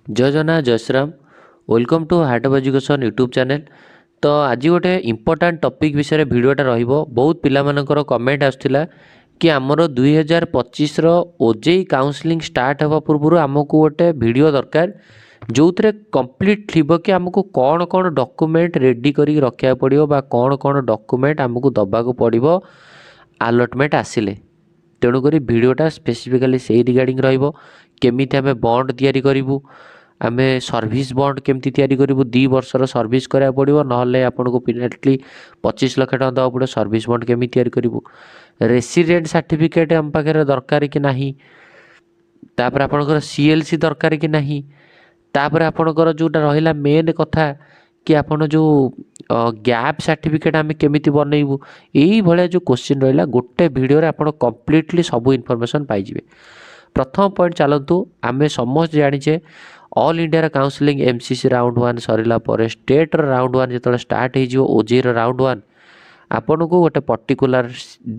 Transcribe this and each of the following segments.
जय जगन्नाथ जय Shriram welcome to Heart of Education YouTube channel. तो आज गोटे इंपोर्टाट टॉपिक विषय भिडियोटा रहिबो। बहुत पिलामानकर कमेंट आसुला कि आमर 2025 ओजेई काउंसलिंग स्टार्ट होगा पूर्व आमको गोटे वीडियो दरकार जो थे कंप्लीट थी कि आमको कौन कौन डॉक्यूमेंट रेडी करी रखा पड़ो बा कौन कौन डॉक्यूमेंट आमको दबाक पड़ो अलॉटमेंट आसिले। तेणुक भिडियोटा स्पेसिफिकाली से रिगार्डिंग रमी आम बॉन्ड तैयारी करूँ आम सर्विस बॉन्ड केमती तैयारी करूँ 2 वर्षर सर्विस करा पड़ो ना आपन को पेनाल्टी 25 लाख टका देवा पड़ो। सर्विस बॉन्ड केमी तैयारी करूँ रेसिडेंट सर्टिफिकेट आम पाखे दरकार कि नहीं तापर आपनकर सीएलसी दरकार कि नहीं तापर आपनकर जोटा रहिला मेन कथा कि आपन जो गैप सर्टिफिकेट आम केमिति बनइबू यही भाया जो क्वेश्चन रहा गोटे वीडियो रे आपन कंप्लीटली सब इनफॉरमेशन पाइबे। प्रथम पॉइंट चलतु आम समस्त जाचे all India counselling MCC round 1 सरला स्टेट राउंड 1 जो स्टार्ट हो ओजेई राउंड 1 आपन को गोटे पर्टिकुलर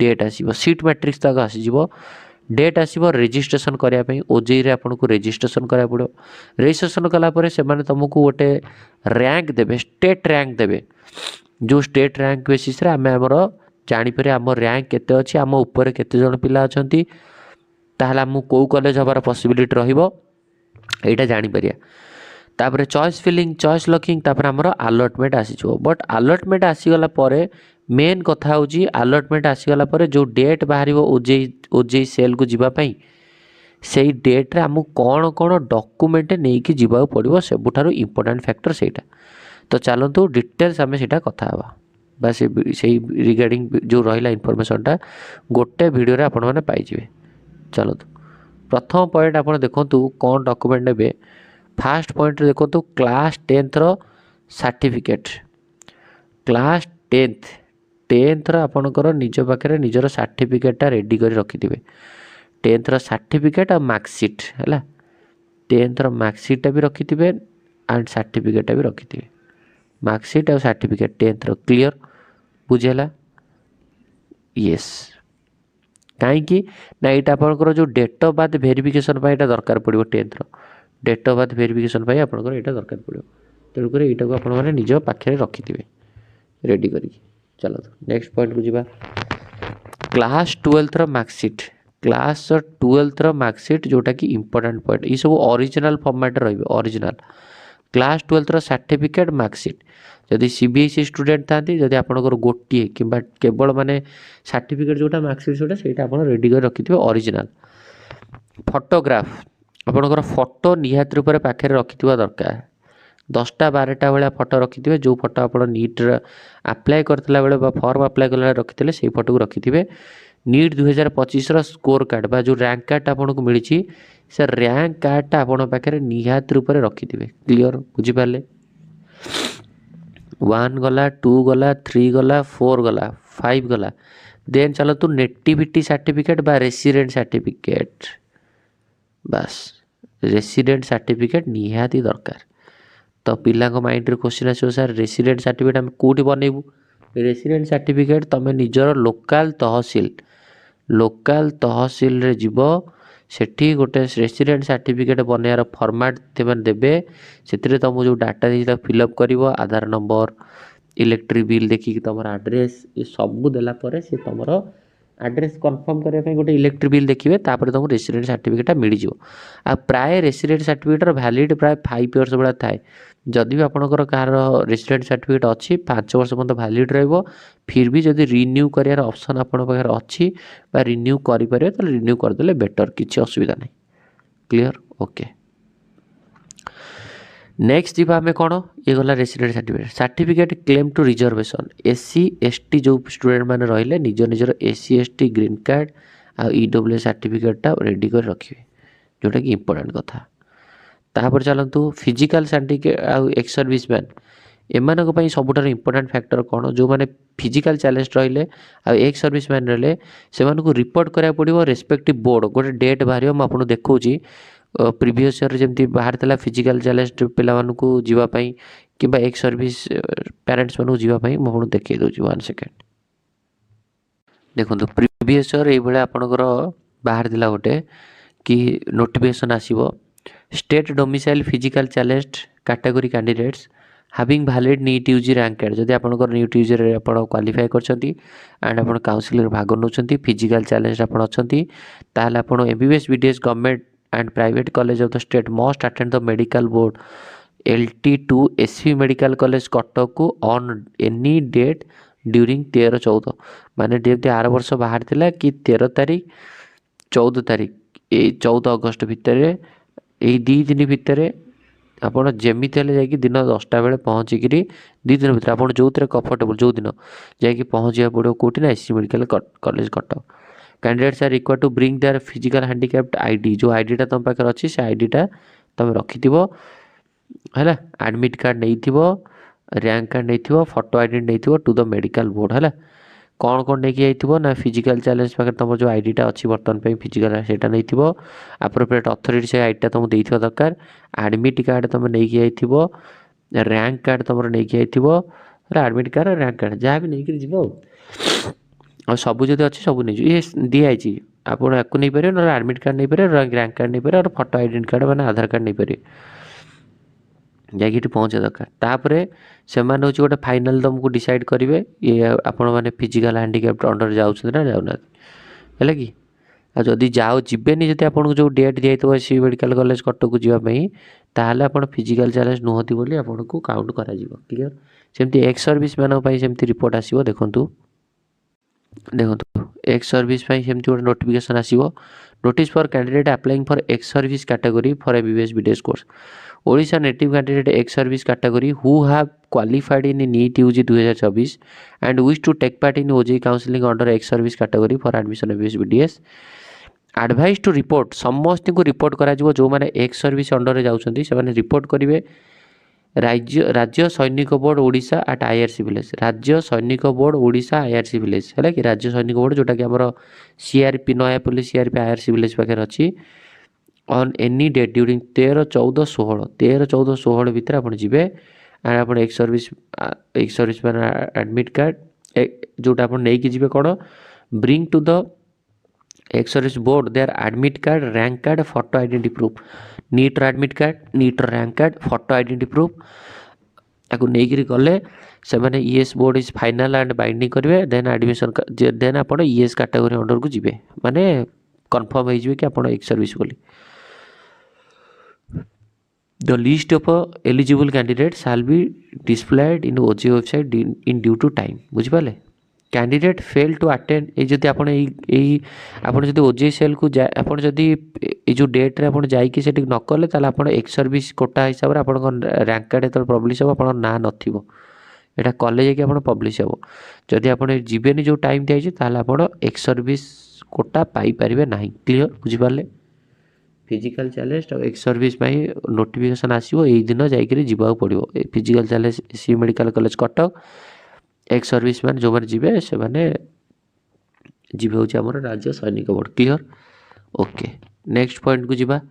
डेट आसो सीट मैट्रिक्स तक आसीज डेट आसो रेजिस्ट्रेशन करने ओजेई रे आपन को रेजिस्ट्रेशन करा पड़ो। रेजिस्ट्रेशन कलापर से तुमको गोटे रैंक देवे स्टेट रैंक देवे जो स्टेट रैंक बेसिस आम आमर जापर आम रैंक केते अच्छी आम उपर केते जन पिला अच्छा ताहले आमको कौ कॉलेज हबार पॉसिबिलिटी रहिबो एटा जानी परिया। तापर चॉइस फिलिंग चॉइस लॉकिंग तापर आमर अलॉटमेंट आसीजो बट अलॉटमेंट आसीगला परे मेन कथा होची अलॉटमेंट आसीगला परे जो डेट बाहरिबो ओजेई सेल को जीवा पई सेई डेट रे आमको कौन कौन डॉक्यूमेंट नेकी जीवा पड़िबो सबुठारु इंपोर्टेंट फैक्टर सेटा। तो चलतु डिटेल्स आम सेटा कथा हवा बस से रिगार्डिंग जो रहिला इनफॉरमेशनटा गोटे वीडियो रे आपण माने पाइजिबे। चलतु प्रथम पॉइंट आप देखु कौन डॉक्यूमेंट ने फास्ट पॉइंट देखो class 10th certificate class 10th आपणकर निज पाखे निजर सर्टिफिकेटा रेडी कर रखि थे 10th सर्टिफिकेट और मार्कशीट है 10th मार्कशीटा भी रखि थे एंड सर्टिफिकेटा भी रखि थे मार्कशीट और सर्टिफिकेट 10th क्लियर बुझेला यस कहीं ना यहाँ आपंकर जो डेट ऑफ बर्थ वेरिफिकेशन दरकार पड़ो 10th date of birth verification आपंकर यहाँ दरकार पड़ो तेणुक यहाँ को आपने निज पाखे रखि थे रेडी कर। चलो नेक्स्ट पॉइंट को जीवा class 12th marksheet class 12th marksheet जोटा कि इंपोर्टेंट पॉइंट ये सब ओरिजिनल फॉर्मेट रही original class 12th certificate marksheet जदि सीबीएसई स्टूडेंट था जदि आपंकर गोटे कि केवल माने सर्टिफिकेट जोटा मार्कशीट जोटा से रेडी कर रखि थे ओरिजिनल फोटोग्राफ आपंकर फोटो निहात रूप पाखे रखि दरकार 10टा 12टा भाया फोटो रखि थे जो फोटो आप नीट अप्लाई करता बेले फॉर्म अप्लाई कला रखी से फोटो को रखि थे नीट 2025 स्कोर कार्ड बा जो रैंक कार्ड आपको मिली से रैंक कार्डटा आपण पाखे निहात रूप रखि थे क्लियर बुझिपारे 1 गला 2 गला 3 गला 4 गला 5 गला देन चलो तू नेटिविटी सर्टिफिकेट बा रेसिडेंट सर्टिफिकेट बस रेसिडेंट सर्टिफिकेट निहाती दरकार। तो पिला माइंड रे क्वेश्चन आसो सर रेसिडेंट सर्टिफिकेट आम कौटी बनइबू रेसिडेंट सर्टिफिकेट तुम निजर लोकल तहसिल रे जीव सेठी गोटे रेसिडेंट सर्टिफिकेट बनयार फॉर्मेट देवे से तुम जो डाटा देता फिलअप कर आधार नंबर इलेक्ट्रिक बिल देखिए तुम एड्रेस ये सब देला से तुम एड्रेस कन्फर्म करने गोटे इलेक्ट्रिक बिल देखिए तापर तुमको रेसिडेंट सर्टिफिकेट मिल जाए। प्राय रेसिडेंट सर्टिफिकेट वैलिड प्राय 5 इयर्स भाया थाए जदि भी आपंकर कहार रेसिडेंट सर्टिफिकेट अच्छी 5 वर्ष पर्यटन वैलिड रहिबो फिर भी जदि रिन्यू करार ऑप्शन आपन पाखे अच्छी रिन्यू करें तो रिन्यू करदे बेटर किसी असुविधा नहीं क्लियर ओके। नेक्स्ट जीवा आम कौन ये गला resident certificate claim to reservation SC ST जो स्टूडेंट मैंने रहिले निज निजर एससी एसटी ग्रीन कार्ड आ ईडब्ल्यू सर्टिफिकेटा रेडी कर रखिए जोटा कि इंपोर्टेंट कथा। तापर चलतु फिजिकल सर्टिफिकेट आउ एक्स सर्विसमैन एम सबुठार इंपोर्टेंट फैक्टर कौन जो मैंने फिजिकल चैलेंज रहिले आ एक्स सर्विसमैन रहिले से रिपोर्ट करा पड़ो रेस्पेक्टिव बोर्ड गोटे डेट बाहर मुझे देखा प्रीवियस ईयर जमी बाहर था फिजिकल चैलेंज पिलाମାନଙ୍କୁ ଯିବା ପାଇଁ किंबा एक्स सर्विस पेरेंट्स मानू जीवाई मुझे देखी दूसरी 1 सेकेंड देखो प्रीवियस ईयर ये आपंकर बाहर था गोटे कि नोटिफिकेशन आसो state domicile physical challenged category candidates having valid NEET UG rank card जदि आपंकर नीट यूजी आप क्वालिफाई करछंती एंड आप काउंसिल भाग नौकरी फिजिकल चैलेंज आप MBBS BDS government and private college of the state must attend the medical board LT2 SV medical college Cuttack को on any date during 13-14 माने जमी आर वर्ष बाहर थिला कि 13 तारीख 14 तारीख 14 अगस्त भितर यही 2 दिन भितर आपड़ जमी जाकि दिन 10टा बेले पहुँचिक 2 दिन भितर आप जो कंफर्टेबल जो दिन जाकि पहुँचा पड़ो कौटी ना SC medical college Cuttack candidates are required to bring their physical handicapped ID जो आईडीटा तुम पाखे अच्छी से आईडीटा तुम रखि है एडमिट कार्ड नहीं रैंक कार्ड नहीं फोटो आईडी नहीं टू द मेडिकल बोर्ड है कौन नहीं ना फिजिकल चैलेंज पाखे तुम जो आईडीटा अच्छी बर्तमान फिजिकल से नहीं एप्रोप्रिएट अथॉरिटी से आईडीटा तुम देथिबा दरकार एडमिट कार्ड तुम नहीं रैंक कार्ड तुम नहीं एडमिट कार्ड रैंक कार्ड जहाँ भी नहीं जीव और सबू जब अच्छी सब नहीं ये दिखाई आपड़ या नहीं पारे ना एडमिट कार्ड नहीं पारे रैंक कार्ड नहीं पारे और फोटो आइडेंटी कार्ड मैंने आधार कार्ड नहीं पारे जाकि पहुँचा दरकार तापर से गोटे फाइनाल तुमको डिसाइड करेंगे ये आपण मैंने फिजिकल हैंडिकैप्ड अंडर जाऊँ ना जाऊना है कि जदि जाओ जीवेनि जब आपको जो डेट दिखाई SC मेडिकल कॉलेज कटक को जावाई ताहले आप फिजिकल चैलेंज नुहति बोली आपको काउंट करा क्लियर सेमती एक्स सर्विस मानी सेमती रिपोर्ट आसो देखु एक्स सर्विस सेमती गोटे नोटिफिकेशन आसो notice for candidate applying for ex service category for MBBS BDS course Odisha native candidate ex service category who have qualified in NEET UG 2024 and wish to take part in OJEE counselling under ex service category for admission MBBS BDS advise to report समस्त को report करा जो मैंने ex service under जाऊँगी से report करेंगे Rajya Sainik board Odisha at IRC village Rajya Sainik board Odisha IRC village है कि राज्य सैनिक बोर्ड जोटा कि आम CRP Nayapalli CRP IRC village पाखे अच्छी ऑन एनी डेट ड्यूरिंग 13-14-16 भितर आप जी एंड आप एक्स सर्विस मैंने एडमिट कार्ड जोटा आप नहीं जी कौन bring to the ex service board their admit card rank card photo identity proof NEET admit card NEET rank card photo identity proof आपको नहीं गले से मैंने ES board is final and binding करेंगे देन एडमिशन देन आप ES category under को जी माने confirm हो कि आप एक्स सर्विस बोली The list of eligible candidates shall be displayed in OJEE website in due to time बुझिपारे कैंडिडेट फेल टू अटेंड ये जब आप OJEE सेल को आप जो डेट रे आप जाइए से न कले आप एक्स सर्विस कोटा हिसाब से आप रैंक कार्ड जो पब्लिश हम आप ना ना कले जाकि आप पब्लिश हम जदि आप जीवेनि जो टाइम दिखाई ताल आप एक्स सर्विस कोटा पाइपर ना क्लीयर बुझिपारे फिजिकल चैलेंज और एक्स सर्विस नोटिफिकेशन आसो यही दिन जाकि जावाक पड़ो physical challenge SC medical college Cuttack x service मैंने जो मैंने जी से जी हूँ आम Rajya Sainik Board clear okay next point को जीवा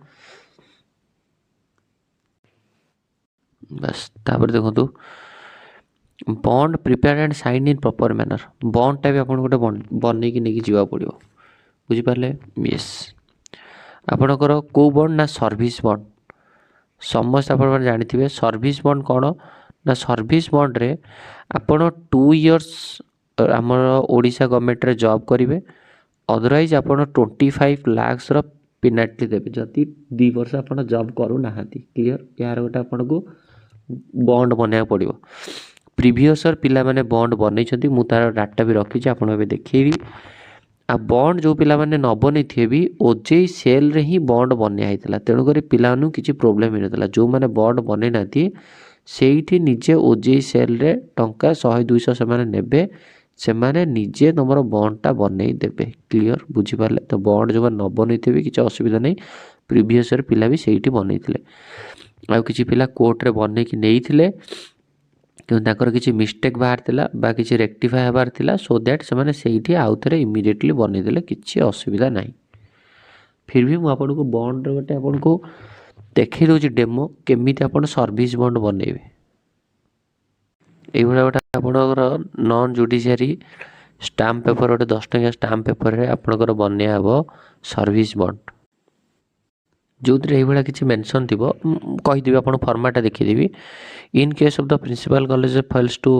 बस तापर देखो bond prepare and sign in proper manner बॉन्डटा भी आप गोटे बनई नहीं जावाक पड़ो बुझिपारे यस आपणकर कौ बॉन्ड ना सर्विस बॉन्ड समस्त आप जानी सर्विस बॉन्ड कौन ना सर्विस बॉन्ड रे आपण 2 इयर्स आमर ओडिशा गवर्नमेंट रे जॉब करेंगे अदरवाइज आप 25 लाख पेनाल्टी देवे जदि 2 वर्ष आप जॉब करूना क्लीयर यार गोटे आपन को बॉन्ड बनवा पड़ो प्रीवियस पिला माने बॉन्ड बनई मु तार डाटा भी रखी आप देखी आ बॉन्ड जो पिला माने न बनई थे भी OJEE सेल रे ही बॉन्ड बनया होता तेणुक पिला किसी प्रोब्लेम होता जो मैंने बॉन्ड बनई ना से निजे OJEE सेल रे टंका 100-200 से ने से निजे तुम बॉन्डटा बनई देवे क्लीयर बुझिपारे तो बॉन्ड जो न बनई थे किसी असुविधा नहीं प्रीवियस पिला भी से बनई आ किसी पिला कोर्ट रे बनई कि नहीं क्योंकि किसी मिस्टेक बाहर किसी रेक्टिफाई हबार थिला सो दैट से आउ थे इमिडिएटली बनईदे किसी असुविधा ना फिर भी मुझे बॉन्ड गोटे आपको देखी दूसरी डेमो केमी आप सर्विस बॉन्ड बनइबे ये गोटे आप नॉन जुडिशियरी स्टाम्प पेपर गोटे 10 टंकिया स्टाम्प पेपर रे आपणकर बनया हम सर्विस बॉन्ड जो ये किसी मेनसन थी कहीदेवी आप फर्माटा देखीदेवी in case of the principal college fails to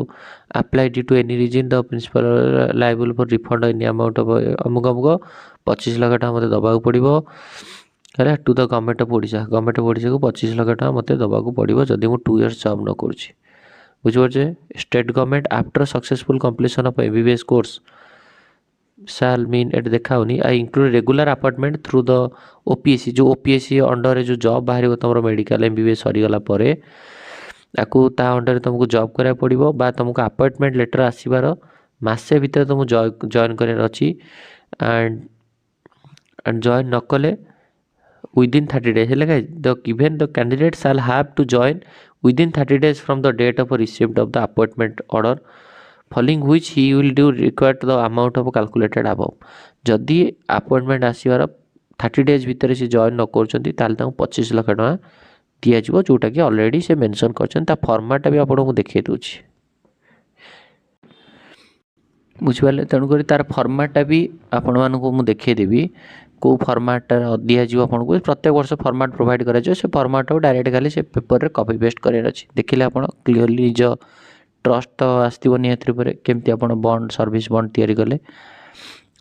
apply due to any reason the principal liable for refund any amount of अमुक अमुक 25 लाख टका मत दबाक पड़ो है to the government of Odisha को 25 लाख टका मत दबाक पड़ो जदि मुझे 2 years जॉब न करुँच बुझे state government after successful completion of MBBS course shall mean at देखा I include regular appointment through the OPSC जो ओपीएससी अंडर जो जॉब बाहर तुम मेडिकल एमबीबीएस सरीगला आपको ता अंडर तुमको जॉब करा पड़ो बा तुमको अपॉइंटमेंट लेटर आसबार मसे भितर तुमको जॉइन करार अच्छी एंड जॉइन न कले within 30 days the given the candidate shall have to join within 30 days from the date of receipt of the appointment order following which he will do required the amount of calculated above जदि appointment आसबार 30 days भितर से join न कर 25 लाख टका दिज्व जोटा कि already से mention कर फर्माटा भी आपको देखे दूसरी बुझिपारे तेणुक तार फर्माटा भी आपण मानक मुझे देखेदेवी कौ फर्माट दिज्व आपको प्रत्येक वर्ष फर्माट प्रोवाइड कर फर्माट को डायरेक्ट खाली से पेपर रे कॉपी पेस्ट करार अच्छी देखिले आप क्लीयरली निज ट्रस्ट तो आसो निहती केमती आप बॉन्ड सर्विस बॉन्ड तैयारी कले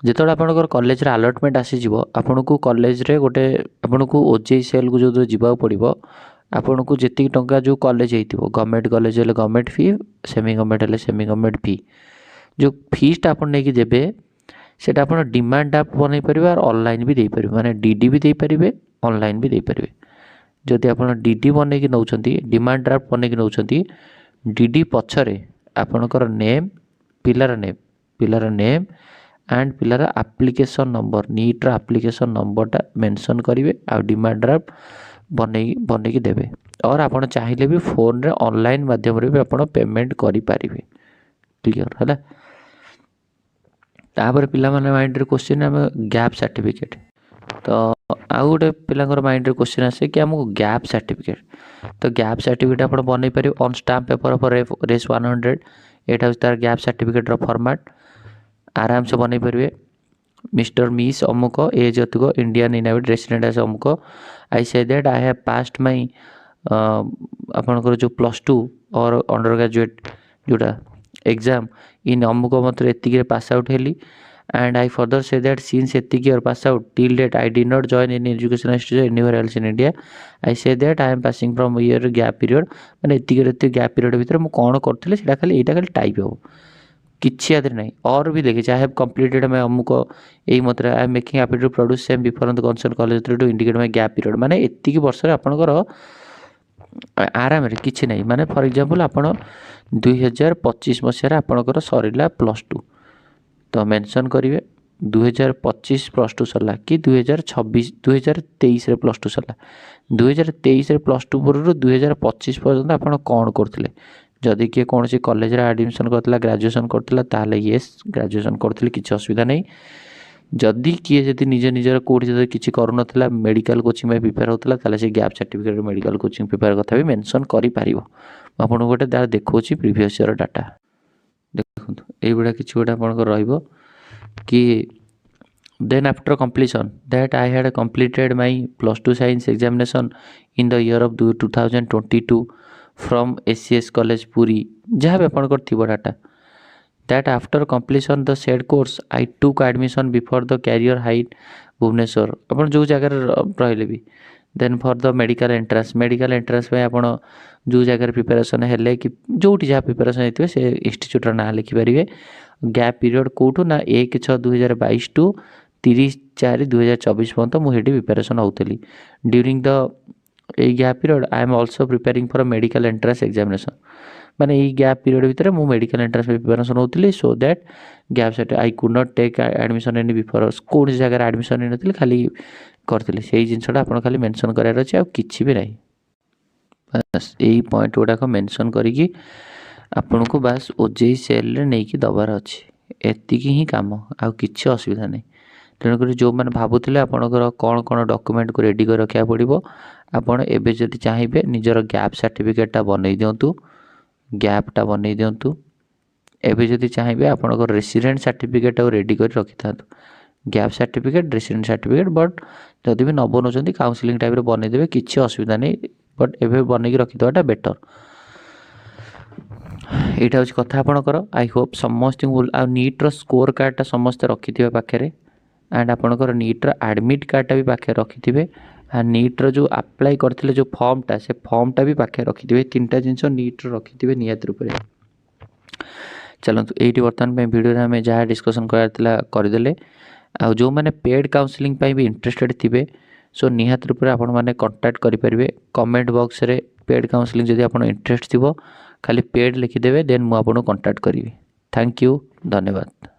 जो आपंकर कॉलेज अलटमेंट आसीज आपन को कॉलेज रे गोटे आपन को ओजेईसीएल को जो जावाक पड़ो आपन को जी टंका जो कॉलेज हो गवर्नमेंट कॉलेज हेल्ले गवर्नमेंट फी सेमी गवर्नमेंट हेल्ले सेमी गवर्नमेंट फी जो फीसटा आप नहीं देवे से डिमांड ड्राफ्ट बनई पारे और ऑनलाइन भी देपारे माने डीडी भी देपारे ऑनलाइन भी देपारे जदि आप डीडी बनई नौ डिमांड ड्राफ्ट बनई नौ डीडी पछरे आपणकर नेम पिलार नेम एंड पिलार एप्लिकेशन नंबर नीट एप्लिकेशन नंबरटा मेंशन करेंगे आ डिमांड ड्राफ्ट बनई देवे और आप चाहिए भी फोन रे ऑनलाइन माध्यम रे भी आप पेमेंट करें क्लियर है तापर पिला माइंड रे क्वेश्चन आम गैप सर्टिफिकेट तो आउ गोटे पिलांकर माइंड रे क्वेश्चन आसे कि आमको गैप सर्टिफिकेट तो गैप सर्टिफिकेट आप बनई पारे ऑन स्टाम्प पेपर फॉर रेस 100 एटा तार गैप सर्टिफिकेट रो फॉर्मेट आराम से बनई पारे मिस्टर मिस अमुक एज अतुक इंडियन इनहेबिट रेसिडेंट एज अमुक I say that I have passed my आपनकर जो +2 और अंडर ग्रेजुएट जोटा एग्जाम इन अमुक मतलब एतिक पास आउट हेली and I further say that since एतिक और pass out till date I did not join in education institute anywhere else in India I say that I am passing from year gap period मैंने एतिक gap period भितर मु कौन करथिले सेटा खाली एटा खाली टाइप हो किछि आदि नहीं और भी देखिए आई हैव कंप्लीटेड मैं अमुक यही मतलब I am making happy to produce same before the concern college to indicate my gap period माने एतिक वर्ष रे आपनकर आराम रे किछि नहीं माने फॉर एग्जांपल आपण 2025 मसीह आपणकर सरीला +2 तो मेंशन करेंगे 2025 +2 सरला कि 2023 रे +2 सरला 2023 रे +2 पर 2025 पर्यंत आपण कौन करथिले जदि किए कौन सी कॉलेज रे एडमिशन करथिला ग्रेजुएशन करथिला ताले यस ग्रेजुएशन करथिले किछि असुविधा नहीं जदि किए जदि निज निजर कोठी जदि किछि करू नथिला मेडिकल कोचिंग में प्रिपेयर होतला ताले से gap certificate medical coaching prepare कथा भी मेंशन करि पारिबो आपन गोटे दार देखौछि प्रीवियस ईयर डाटा देखंतु एई बडा किछि गोटा आपन रहइबो कि then after completion that I had completed my +2 science examination in the year of 2022 from ACS college Puri जहाँ भी आपन थिबो डाटा that after completion the said course I took admission before the career height Bhubaneswar अपन जो जगह रहिले भी then for the medical entrance में आपण जो जगह प्रिपरेशन हेले कि जोटी जहाँ प्रिपरेशन होते से इंस्टीट्यूट ना लिखिपारे गैप पीरियड कौटू ना 1/6/2022 टू 30/4/2024 पर्यंत मुझे प्रिपरेशन होती during the gap period I am also preparing for medical entrance examination माने ये गैप पीरियड भितर मु मेडिकल एंट्रांस प्रिपरेशन होती so that gap certificate I could not take admission any before कौन जगह एडमिशन नहीं नथि खाली करथिले सेही जिनसटा आपण खाली मेंशन करार अछि आ किछि भी नहीं बस यही पॉइंट गुड़ाक मेंशन करिकी आपन को बस ओजेई सेल रे नहीं कि दबार अछि एतिकी ही काम आ किछि असुविधा नहीं तेणुक जो मैंने भावुले आपंकर कौन कौन डॉक्यूमेंट को रेडी कर रखा पड़ो आपड़ एवं जब चाहिए निजर गैप सर्टिफिकेटा बनई दिंतु गैपटा बनई दिंतु एवं जब चाहिए आपंकर रेसिडेंट सर्टिफिकेट रेडी कर रखि था gap certificate resident certificate. But ଯଦି ବି ନ ବନାଉଛନ୍ତି କାଉନସିଲିଂ ଟାଇମ୍ରେ ବନେଇଦେବେ, କିଛି ଅସୁବିଧା ନାହିଁ। ବଟ୍ ଏବେ ବନେଇକି ରଖିଦେବାଟା ବେଟର୍। এইটা ହେଉଛି କଥା ଆପଣଙ୍କର। ଆଇ ହୋପ୍ ସମସ୍ତଙ୍କୁ ଆଉ ନିଟ୍ର ସ୍କୋର କାର୍ଡ଼ଟା ସମସ୍ତେ ରଖିଥିବେ ପାଖରେ, ଆଣ୍ଡ ଆପଣଙ୍କର ନିଟ୍ର ଆଡ଼ମିଟ୍ କାର୍ଡ଼ଟା ବି ପାଖରେ ରଖିଥିବେ, ଆଣ୍ଡ ନିଟ୍ର ଯେଉଁ ଆପ୍ଲାଏ କରିଥିଲେ ଯେଉଁ ଫର୍ମଟା, ସେ ଫର୍ମଟା ବି ପାଖରେ ରଖିଥିବେ। ଏ ତିନିଟା ଜିନିଷ ନିଟ୍ର ରଖିଥିବେ ନିହାତି ରୂପରେ। ଚାଲନ୍ତୁ ଏଇଠି ବର୍ତ୍ତମାନ ପାଇଁ ଭିଡ଼ିଓରେ ଆମେ ଯାହା ଡିସ୍କସନ୍ କରିବାର ଥିଲା କରିଦେଲେ। ଆଉ ଯେଉଁମାନେ ପେଡ଼୍ କାଉନସିଲିଂ ପାଇଁ ବି ଇଣ୍ଟରେଷ୍ଟେଡ଼ ଥିବେ, ସୋ ନିହାତି ରୂପରେ ଆପଣମାନେ କଣ୍ଟାକ୍ଟ କରିପାରିବେ। କମେଣ୍ଟ ବକ୍ସରେ ପେଡ଼୍ କାଉନସିଲିଂ ଯଦି ଆପଣ ଇଣ୍ଟରେଷ୍ଟ ଥିବ ଖାଲି ପେଡ଼୍ ଲେଖିଦେବେ, ଦେନ୍ ମୁଁ ଆପଣଙ୍କୁ କଣ୍ଟାକ୍ଟ କରିବି। ଥ୍ୟାଙ୍କ ୟୁ, ଧନ୍ୟବାଦ।